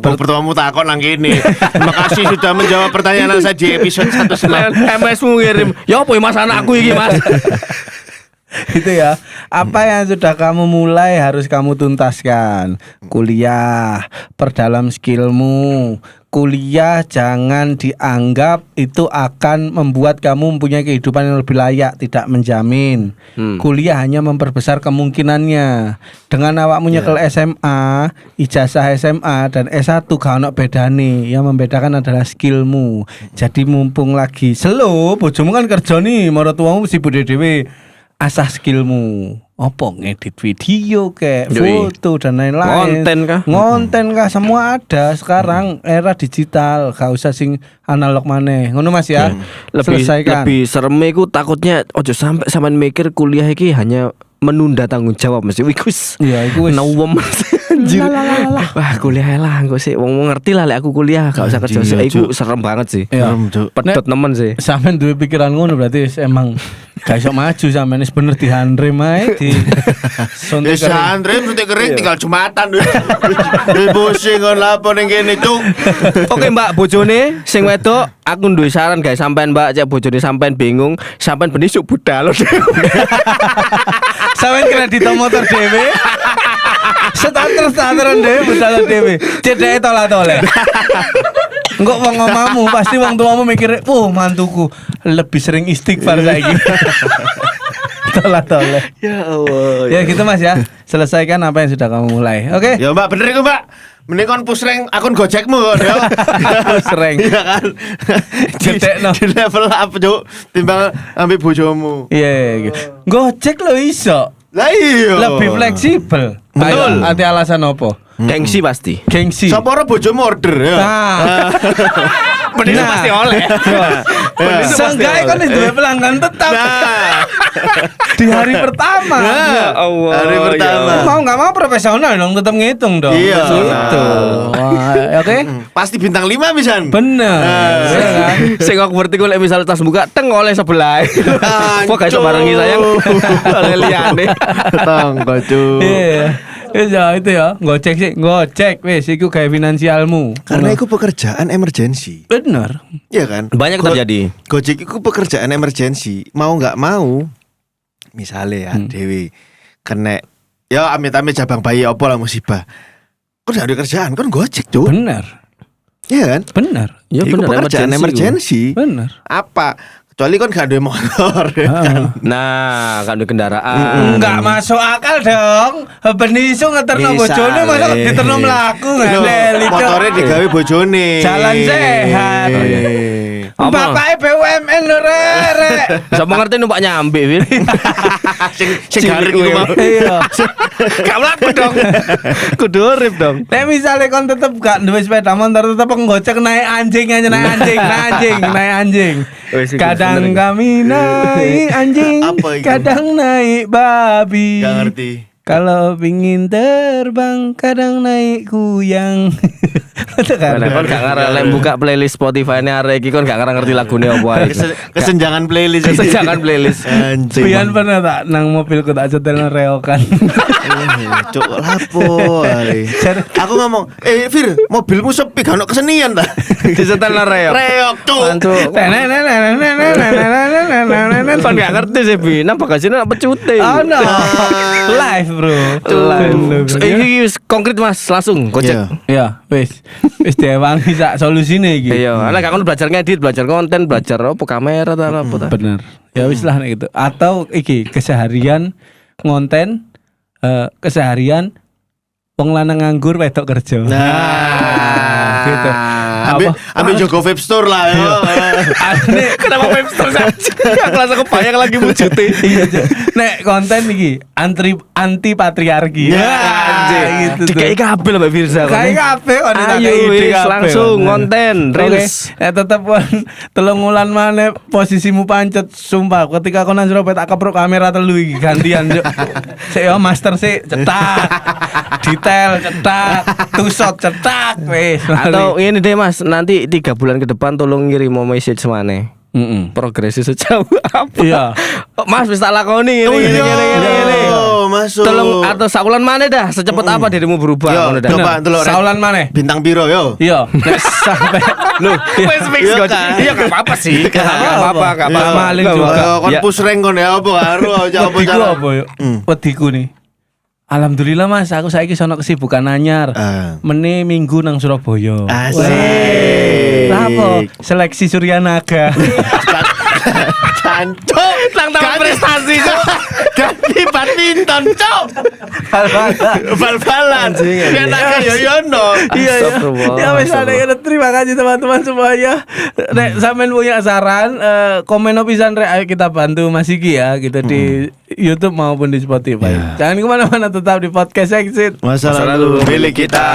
Kok pertemuanmu takon nang kene. Terima kasih sudah menjawab pertanyaan saya di episode 1 MS-mu ngirim. Ya apa ya Mas anakku iki Mas. Itu ya. Apa yang sudah kamu mulai harus kamu tuntaskan. Kuliah, perdalam skillmu. Kuliah jangan dianggap itu akan membuat kamu mempunyai kehidupan yang lebih layak, tidak menjamin. Kuliah hanya memperbesar kemungkinannya. Dengan awakmu nyekel SMA, ijazah SMA dan S1 gak ono bedane. Yang membedakan adalah skillmu. Jadi mumpung lagi slow, bojomu kan kerja nih, maratuamu sibuk dhewe. Asah skillmu. Apa ngedit video kayak foto dan lain-lain. Ngonten kah semua ada sekarang era digital, gak usah sing analog maneh. Ngono Mas ya. Lebih serem iku takutnya ojo sampai sampean mikir kuliah iki hanya menunda tanggung jawab mesti wikus. Iya, iku wis nawem anjir. Wah, kuliah lah engko sih wong ngerti lah lek aku kuliah gak usah kerja sih. Iku serem banget sih. Pedot nemen sih. Sampean duwe pikiran ngono berarti emang gak iso maju sampean wis bener dihandrem ae di suntik kering. Dihandrem suntik kering tinggal Jumatan. Pusing kon lapo ning kene cuk. Oke Mbak, bojone sing wedok aku duwe saran guys sampean Mbak, cek bojone sampean bingung, sampean benisuk budal. Sampeyan kredit motor dhewe. Starter dhewe budal dhewe. Cedeke tolak-tolak. Engko wong omamu pasti wong tuamu mikir, mantuku lebih sering istighfar saiki." Tolak-tolak. Ya Allah. Ya gitu Mas ya. Selesaikan apa yang sudah kamu mulai. Oke? Ya Mbak, bener iku Mbak. Mending kon push rank akun Gojekmu kok ya. Sering. Iya kan. Cetekno. Di level up Cuk, timbang ambil bojomu. Iya. Gojek lo iso. Lah iya. Lebih fleksibel. Betul. Ada alasan apa? Gengsi pasti. Gengsi. Sapa ora bojomu order ya. Bener Nah. pasti oleh. Seenggaknya kan itu pelanggan tetap. Di hari pertama. Ya Allah. Hari pertama. Mau nggak mau profesional dong, tetap ngitung dong. Iya. Gitu. Wah, oke. Pasti bintang 5 pisan. Bener. Iya kan? Sing aku ngerti kok lek misal tas buka teng oleh sebelah. Kok gak iso barengi sayang. Oleh liyane. Tonggo Cuk. Iya. Ya itu ya, ngocek wis iku gawe finansialmu. Karena itu pekerjaan emergensi. Bener. Iya kan? Banyak terjadi. Gojek itu pekerjaan emergensi. Mau nggak mau, misalnya ya Dewi kena ya amit-amit cabang bayi apa lah musibah. Kok udah ada kerjaan, kan Gojek Cuk. Bener. Iya kan? Bener. Ya Itu bener pekerjaan emergensi. Bener. Apa? Kecuali kan gak ada motor ya kan? Nah, kan ada kendaraan. Enggak masuk akal dong. Benisu ngeterno Bisa, bojone masa Le. diterno mlaku Loh, ngene. motornya digawe bojone. Jalan sehat. Bapake BUMN lho rek. Bisa mengerti numpak nyambe, Win. Sing garing iku mau. Iya. Gak mlaku dong. Kudu urip dong. Nek misale kon tetep gak duwe sepeda motor tetep ngocek naik anjing aja naik anjing. Kadang kami naik anjing, Apa itu? kadang naik babi. Gak ngerti. Kalau pingin terbang, kadang naik kuyang. Karena kon gak ngarep lek buka playlist Spotify-ne arek iki kon gak ngerti lagune opo ae. Kesenjangan playlist. Kesenjangan playlist. Anjing. Pian pernah tak nang mobilku tak cetelno reokan. Cuk lapo ale. Aku ngomong, Fir, mobilmu sepi gak ono kesenian ta? Disetel reo. Reok Cuk. Mantuk. Kon gak ngerti sih, Bi. Nang bagasine apa pecute. Oh no. Live, bro. Live. Iki wis konkret Mas, langsung Gojek. Ya, wis diwangi sak solusine iki. Iya, ana gak kon belajar ngedit, belajar konten, belajar apa kamera ta apa ta. Bener. Ya wis lah nek gitu. Atau iki keseharian ngonten keseharian wong lanang nganggur wedok kerja. Nah, gitu. Ambil Joko Vape Store lah ya. Ane Kenapa web store saja? Aku langsung kebayang lagi wujudnya. iya, Cuk. Nek konten iki anti patriarki. Ya, anjing gitu. Dikai kabel Mbak Firza. Kayak kabeh kon tak Ayo ide wis kabeh. langsung konten Oke, reels. ya tetep kon telung wulan maneh posisimu pancet sumpah ketika kon nang Surabaya tak kepruk kamera telu iki gantian Cuk. Sik yo master sik cetak. Detail cetak, two shot cetak wis. Atau ini deh Mas, nanti 3 bulan ke depan tolong ngirim message mana? Progresnya sejauh apa? Iya. Mas bisa lakoni ini. Masuk. Tolong atau saulan mana dah? Secepat apa dirimu berubah? Yo, Ngono dah. coba delok Red. Saulan maneh. Bintang biru yo. Iya, nek sampai Lu wes fix Iya kok. kan? Iya enggak apa-apa sih. Enggak apa-apa, enggak Iya, apa-apa. maling Nggak juga. apa-apa. Kon Ya. push rank kon ya apa karo Wediku apa yuk? Wediku nih. Alhamdulillah Mas, aku saiki sono kesibukan anyar. Mene minggu nang Surabaya. Asik. Apa? Seleksi Suryanaga. Cancuk. Nang taman prestasi kok. Ganti badminton, cok. Bal-balan. Biar naga yo yono. Iya ya. Astagfirullah. Ya wis ada ya. Terima kasih teman-teman semuanya. Nek sampean punya saran, komen pisan rek, ayo kita bantu Mas Iki ya gitu di YouTube maupun di Spotify. Jangan kemana-mana, tetap di podcast Exit. Masa lalu milik kita.